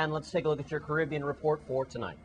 And let's take a look at your Caribbean report for tonight.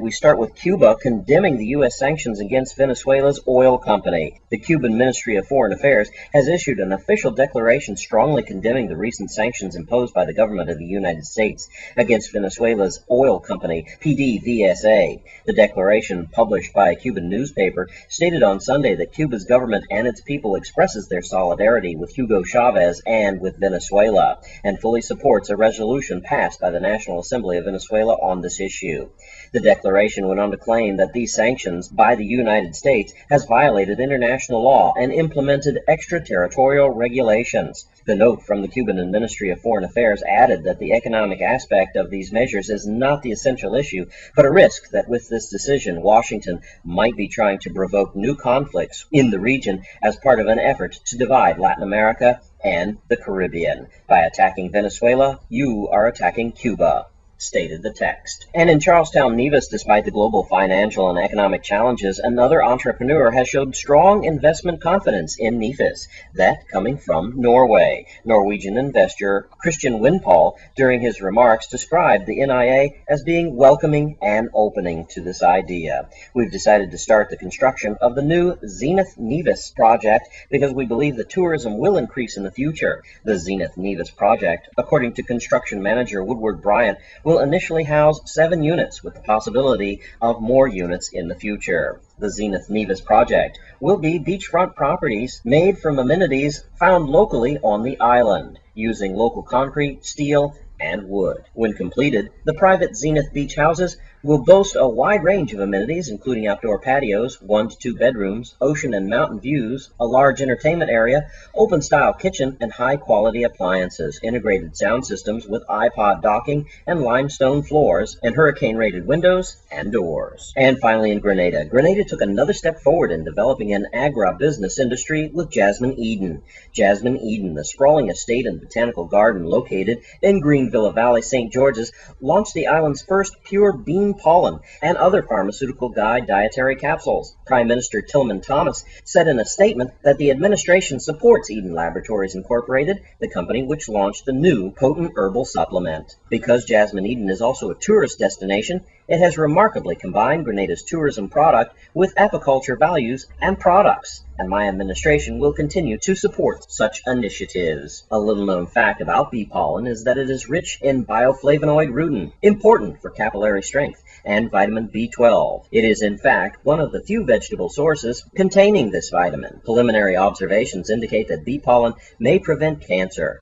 We start with Cuba condemning the U.S. sanctions against Venezuela's oil company. The Cuban Ministry of Foreign Affairs has issued an official declaration strongly condemning the recent sanctions imposed by the government of the United States against Venezuela's oil company, PDVSA. The declaration, published by a Cuban newspaper, stated on Sunday that Cuba's government and its people expresses their solidarity with Hugo Chavez and with Venezuela, and fully supports a resolution passed by the National Assembly of Venezuela on this issue. The declaration went on to claim that these sanctions by the United States has violated international law and implemented extraterritorial regulations. The note from the Cuban Ministry of Foreign Affairs added that the economic aspect of these measures is not the essential issue, but a risk that with this decision, Washington might be trying to provoke new conflicts in the region as part of an effort to divide Latin America and the Caribbean. By attacking Venezuela, you are attacking Cuba, stated the text. And in Charlestown, Nevis, despite the global financial and economic challenges, another entrepreneur has showed strong investment confidence in Nevis, that coming from Norway. Norwegian investor Christian Winpal, during his remarks, described the NIA as being welcoming and opening to this idea. We've decided to start the construction of the new Zenith Nevis project because we believe that tourism will increase in the future. The Zenith Nevis project, according to construction manager Woodward Bryant, will initially house 7 units with the possibility of more units in the future. The Zenith Nevis project will be beachfront properties made from amenities found locally on the island, using local concrete, steel, and wood. When completed, the private Zenith Beach houses will boast a wide range of amenities, including outdoor patios, 1 to 2 bedrooms, ocean and mountain views, a large entertainment area, open-style kitchen, and high-quality appliances, integrated sound systems with iPod docking and limestone floors, and hurricane-rated windows and doors. And finally, in Grenada. Grenada took another step forward in developing an agribusiness industry with Jasmine Eden. Jasmine Eden, the sprawling estate and botanical garden located in Greenville Valley, St. George's, launched the island's first pure bean pollen and other pharmaceutical guide dietary capsules. Prime Minister Tillman Thomas said in a statement that the administration supports Eden Laboratories Incorporated, the company which launched the new potent herbal supplement. Because Jasmine Eden is also a tourist destination, it has remarkably combined Grenada's tourism product with apiculture values and products, and my administration will continue to support such initiatives. A little-known fact about bee pollen is that it is rich in bioflavonoid rutin, important for capillary strength, and vitamin B12. It is, in fact, one of the few vegetable sources containing this vitamin. Preliminary observations indicate that bee pollen may prevent cancer.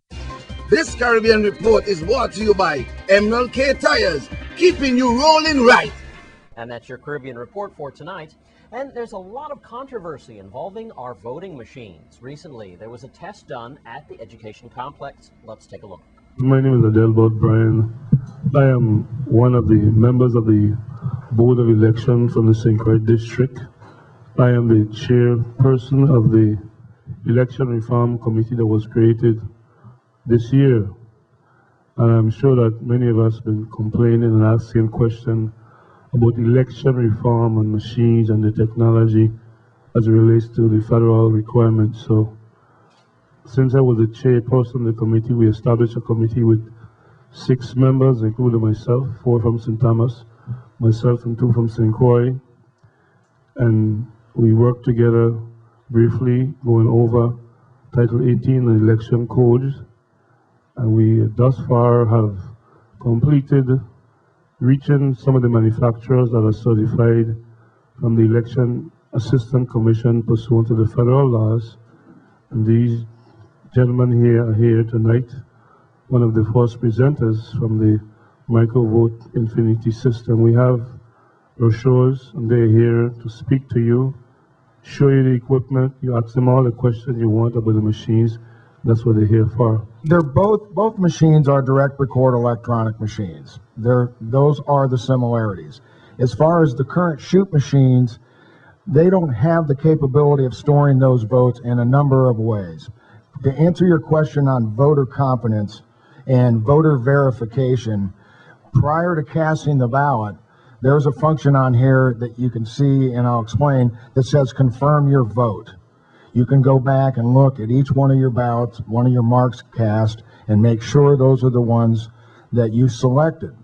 This Caribbean report is brought to you by Emerald K Tires, keeping you rolling right. And that's your Caribbean report for tonight. And there's a lot of controversy involving our voting machines. Recently, there was a test done at the education complex. Let's take a look. My name is Adelbert Bryan. I am one of the members of the Board of Election from the St. Croix District. I am the chairperson of the Election Reform Committee that was created this year. And I'm sure that many of us have been complaining and asking questions about election reform and machines and the technology as it relates to the federal requirements. So since I was the chairperson of the committee, we established a committee with 6 members, including myself, 4 from St. Thomas, myself and 2 from St. Croix. And we worked together briefly going over Title 18 and election codes. And we thus far have completed reaching some of the manufacturers that are certified from the Election Assistance Commission pursuant to the federal laws. And these gentlemen here are here tonight, one of the first presenters from the Microvote Infinity system. We have brochures, and they're here to speak to you, show you the equipment. You ask them all the questions you want about the machines. That's what they're here for. They're both machines are direct record electronic machines. Those are the similarities. As far as the current shoot machines, they don't have the capability of storing those votes in a number of ways. To answer your question on voter competence and voter verification, prior to casting the ballot, there's a function on here that you can see, and I'll explain, that says confirm your vote. You can go back and look at each one of your ballots, one of your marks cast, and make sure those are the ones that you selected.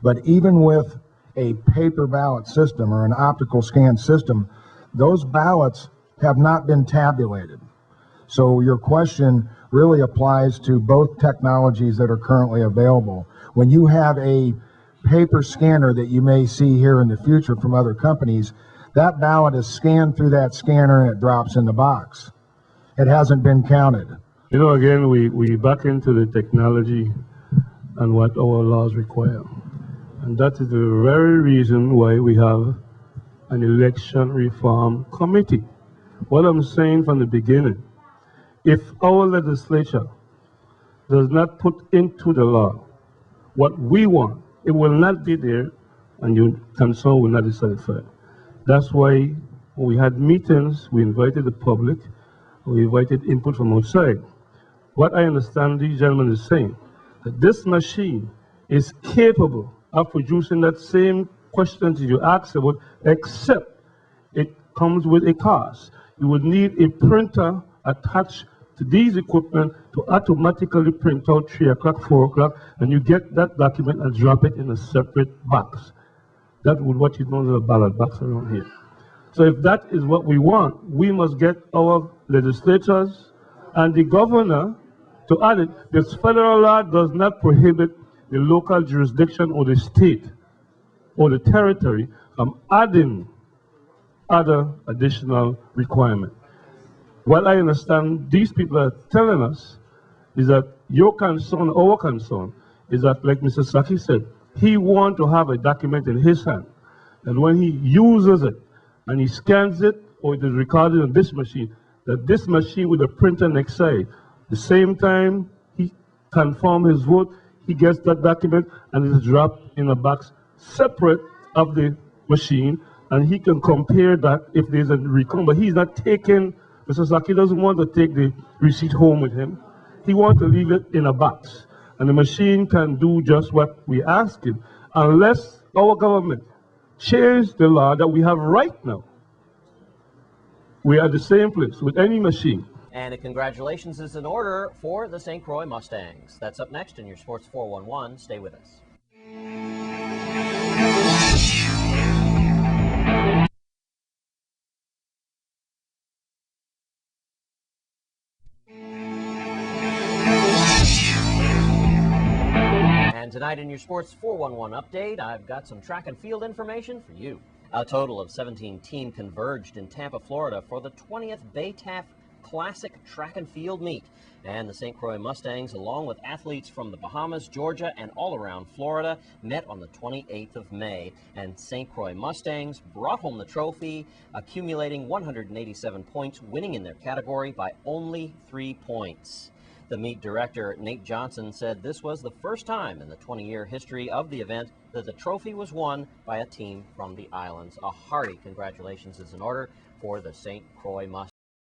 But even with a paper ballot system or an optical scan system, those ballots have not been tabulated. So your question really applies to both technologies that are currently available. When you have a paper scanner that you may see here in the future from other companies, that ballot is scanned through that scanner and it drops in the box. It hasn't been counted. You know, again, we back into the technology and what our laws require. And that is the very reason why we have an election reform committee. What I'm saying from the beginning, if our legislature does not put into the law what we want, it will not be there and your concern will not be satisfied. That's why when we had meetings, we invited the public, we invited input from outside. What I understand these gentlemen is saying, that this machine is capable of producing that same questions you asked about, except it comes with a cost. You would need a printer attached to these equipment to automatically print out 3 o'clock, 4 o'clock, and you get that document and drop it in a separate box. That would what you know as a ballot box around here. So if that is what we want, we must get our legislators and the governor to add it. This federal law does not prohibit the local jurisdiction or the state or the territory from adding other additional requirements. What I understand these people are telling us is that your concern, our concern, is that, like Mr. Saki said, he wants to have a document in his hand. And when he uses it and he scans it, or it is recorded on this machine, that this machine with a printer next side, the same time he confirms his vote, he gets that document and it is dropped in a box separate of the machine, and he can compare that if there's a recount. But he's not taking, Mr. Saki doesn't want to take the receipt home with him. He wants to leave it in a box. And the machine can do just what we ask it, unless our government change the law that we have right now. We are at the same place with any machine. And a congratulations is in order for the St. Croix Mustangs. That's up next in your Sports 411. Stay with us. And tonight in your Sports 411 update, I've got some track and field information for you. A total of 17 teams converged in Tampa, Florida for the 20th Baytaf Classic Track and Field Meet. And the St. Croix Mustangs, along with athletes from the Bahamas, Georgia, and all around Florida, met on the 28th of May. And St. Croix Mustangs brought home the trophy, accumulating 187 points, winning in their category by only 3 points. The meet director, Nate Johnson, said this was the first time in the 20-year history of the event that the trophy was won by a team from the islands. A hearty congratulations is in order for the St. Croix Mustangs.